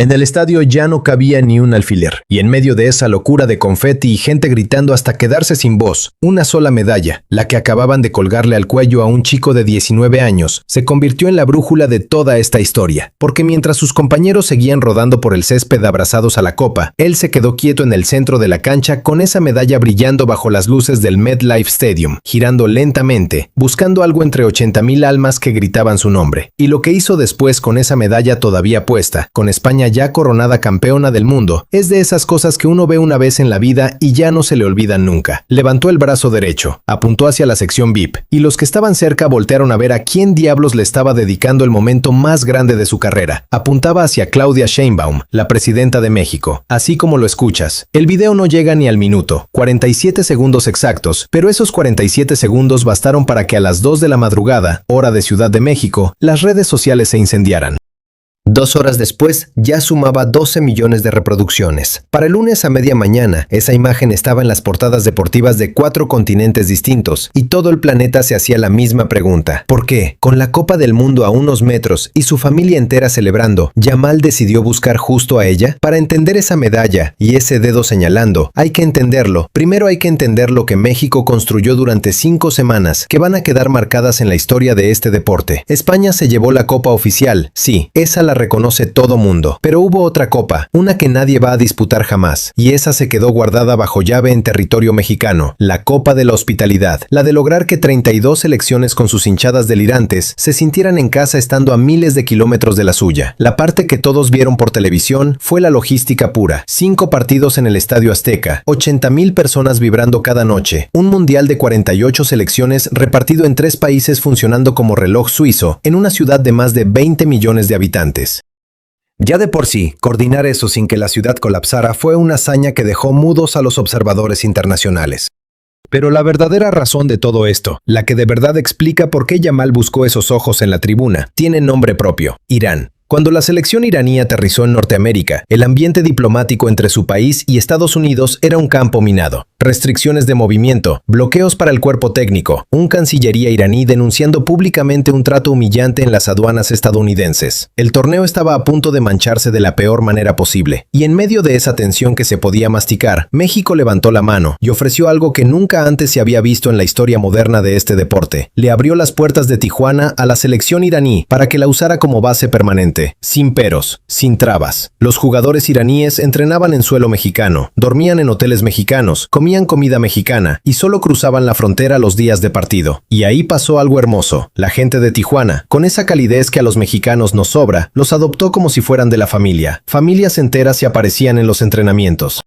En el estadio ya no cabía ni un alfiler, y en medio de esa locura de confeti y gente gritando hasta quedarse sin voz, una sola medalla, la que acababan de colgarle al cuello a un chico de 19 años, se convirtió en la brújula de toda esta historia, porque mientras sus compañeros seguían rodando por el césped abrazados a la copa, él se quedó quieto en el centro de la cancha con esa medalla brillando bajo las luces del MetLife Stadium, girando lentamente, buscando algo entre 80,000 almas que gritaban su nombre. Y lo que hizo después con esa medalla todavía puesta, con España ya coronada campeona del mundo, es de esas cosas que uno ve una vez en la vida y ya no se le olvidan nunca. Levantó el brazo derecho, apuntó hacia la sección VIP, y los que estaban cerca voltearon a ver a quién diablos le estaba dedicando el momento más grande de su carrera. Apuntaba hacia Claudia Sheinbaum, la presidenta de México. Así como lo escuchas. El video no llega ni al minuto, 47 segundos exactos, pero esos 47 segundos bastaron para que a las 2 de la madrugada, hora de Ciudad de México, las redes sociales se incendiaran. 2 horas después, ya sumaba 12 millones de reproducciones. Para el lunes a media mañana, esa imagen estaba en las portadas deportivas de 4 continentes distintos, y todo el planeta se hacía la misma pregunta. ¿Por qué? Con la Copa del Mundo a unos metros y su familia entera celebrando, ¿Yamal decidió buscar justo a ella? Para entender esa medalla y ese dedo señalando, hay que entenderlo. Primero hay que entender lo que México construyó durante 5 semanas, que van a quedar marcadas en la historia de este deporte. España se llevó la copa oficial, sí, esa la reconoce todo mundo. Pero hubo otra copa, una que nadie va a disputar jamás, y esa se quedó guardada bajo llave en territorio mexicano, la Copa de la Hospitalidad, la de lograr que 32 selecciones con sus hinchadas delirantes se sintieran en casa estando a miles de kilómetros de la suya. La parte que todos vieron por televisión fue la logística pura, 5 partidos en el Estadio Azteca, 80,000 personas vibrando cada noche, un mundial de 48 selecciones repartido en 3 países funcionando como reloj suizo, en una ciudad de más de 20 millones de habitantes. Ya de por sí, coordinar eso sin que la ciudad colapsara fue una hazaña que dejó mudos a los observadores internacionales. Pero la verdadera razón de todo esto, la que de verdad explica por qué Yamal buscó esos ojos en la tribuna, tiene nombre propio: Irán. Cuando la selección iraní aterrizó en Norteamérica, el ambiente diplomático entre su país y Estados Unidos era un campo minado. Restricciones de movimiento, bloqueos para el cuerpo técnico, un cancillería iraní denunciando públicamente un trato humillante en las aduanas estadounidenses. El torneo estaba a punto de mancharse de la peor manera posible. Y en medio de esa tensión que se podía masticar, México levantó la mano y ofreció algo que nunca antes se había visto en la historia moderna de este deporte. Le abrió las puertas de Tijuana a la selección iraní para que la usara como base permanente. Sin peros, sin trabas. Los jugadores iraníes entrenaban en suelo mexicano, dormían en hoteles mexicanos, comían comida mexicana y solo cruzaban la frontera los días de partido. Y ahí pasó algo hermoso. La gente de Tijuana, con esa calidez que a los mexicanos nos sobra, los adoptó como si fueran de la familia. Familias enteras se aparecían en los entrenamientos.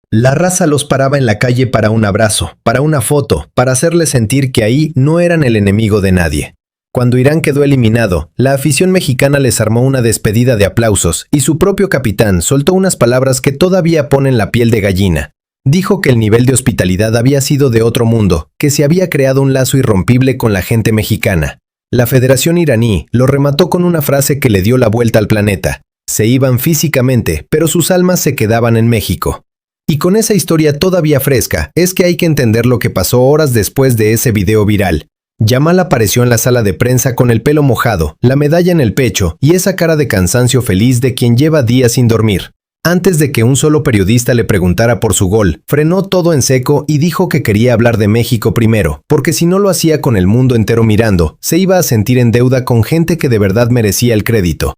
La raza los paraba en la calle para un abrazo, para una foto, para hacerles sentir que ahí no eran el enemigo de nadie. Cuando Irán quedó eliminado, la afición mexicana les armó una despedida de aplausos y su propio capitán soltó unas palabras que todavía ponen la piel de gallina. Dijo que el nivel de hospitalidad había sido de otro mundo, que se había creado un lazo irrompible con la gente mexicana. La Federación iraní lo remató con una frase que le dio la vuelta al planeta. Se iban físicamente, pero sus almas se quedaban en México. Y con esa historia todavía fresca, es que hay que entender lo que pasó horas después de ese video viral. Yamal apareció en la sala de prensa con el pelo mojado, la medalla en el pecho y esa cara de cansancio feliz de quien lleva días sin dormir. Antes de que un solo periodista le preguntara por su gol, frenó todo en seco y dijo que quería hablar de México primero, porque si no lo hacía con el mundo entero mirando, se iba a sentir en deuda con gente que de verdad merecía el crédito.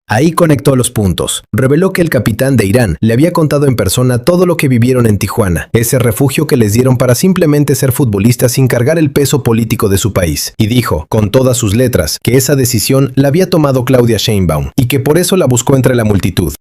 Ahí conectó los puntos. Reveló que el capitán de Irán le había contado en persona todo lo que vivieron en Tijuana, ese refugio que les dieron para simplemente ser futbolistas sin cargar el peso político de su país. Y dijo, con todas sus letras, que esa decisión la había tomado Claudia Sheinbaum y que por eso la buscó entre la multitud.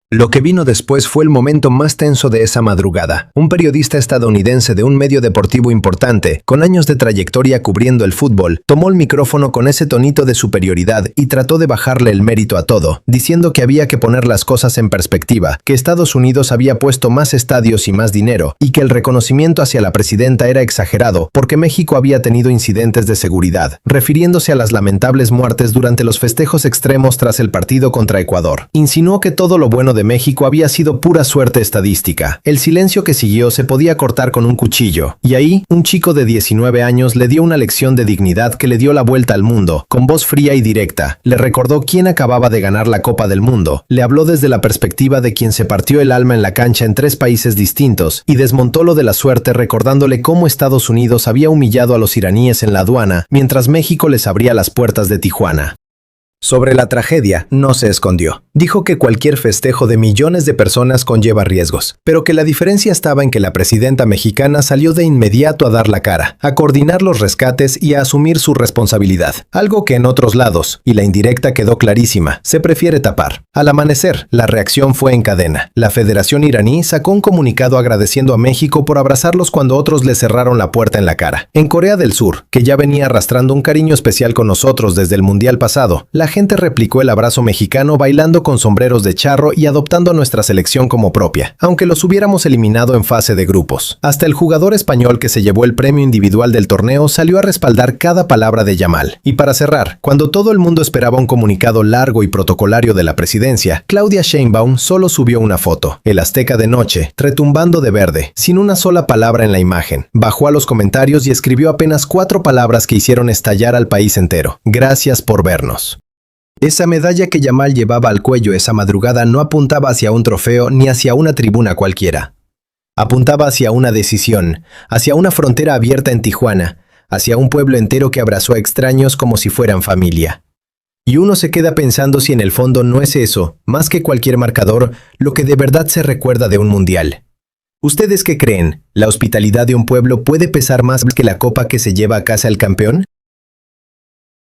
Lo que vino después fue el momento más tenso de esa madrugada. Un periodista estadounidense de un medio deportivo importante, con años de trayectoria cubriendo el fútbol, tomó el micrófono con ese tonito de superioridad y trató de bajarle el mérito a todo, diciendo que había que poner las cosas en perspectiva, que Estados Unidos había puesto más estadios y más dinero, y que el reconocimiento hacia la presidenta era exagerado porque México había tenido incidentes de seguridad, refiriéndose a las lamentables muertes durante los festejos extremos tras el partido contra Ecuador. Insinuó que todo lo bueno de México había sido pura suerte estadística. El silencio que siguió se podía cortar con un cuchillo, y ahí, un chico de 19 años le dio una lección de dignidad que le dio la vuelta al mundo. Con voz fría y directa, le recordó quién acababa de ganar la Copa del Mundo. Le habló desde la perspectiva de quien se partió el alma en la cancha en 3 países distintos, y desmontó lo de la suerte recordándole cómo Estados Unidos había humillado a los iraníes en la aduana, mientras México les abría las puertas de Tijuana. Sobre la tragedia, no se escondió. Dijo que cualquier festejo de millones de personas conlleva riesgos, pero que la diferencia estaba en que la presidenta mexicana salió de inmediato a dar la cara, a coordinar los rescates y a asumir su responsabilidad. Algo que en otros lados, y la indirecta quedó clarísima, se prefiere tapar. Al amanecer, la reacción fue en cadena. La Federación iraní sacó un comunicado agradeciendo a México por abrazarlos cuando otros le cerraron la puerta en la cara. En Corea del Sur, que ya venía arrastrando un cariño especial con nosotros desde el Mundial pasado, la gente replicó el abrazo mexicano bailando con sombreros de charro y adoptando a nuestra selección como propia, aunque los hubiéramos eliminado en fase de grupos. Hasta el jugador español que se llevó el premio individual del torneo salió a respaldar cada palabra de Yamal. Y para cerrar, cuando todo el mundo esperaba un comunicado largo y protocolario de la presidencia, Claudia Sheinbaum solo subió una foto, el Azteca de noche, retumbando de verde, sin una sola palabra en la imagen. Bajó a los comentarios y escribió apenas 4 palabras que hicieron estallar al país entero. Gracias por vernos. Esa medalla que Yamal llevaba al cuello esa madrugada no apuntaba hacia un trofeo ni hacia una tribuna cualquiera. Apuntaba hacia una decisión, hacia una frontera abierta en Tijuana, hacia un pueblo entero que abrazó a extraños como si fueran familia. Y uno se queda pensando si en el fondo no es eso, más que cualquier marcador, lo que de verdad se recuerda de un mundial. ¿Ustedes qué creen? ¿La hospitalidad de un pueblo puede pesar más que la copa que se lleva a casa el campeón?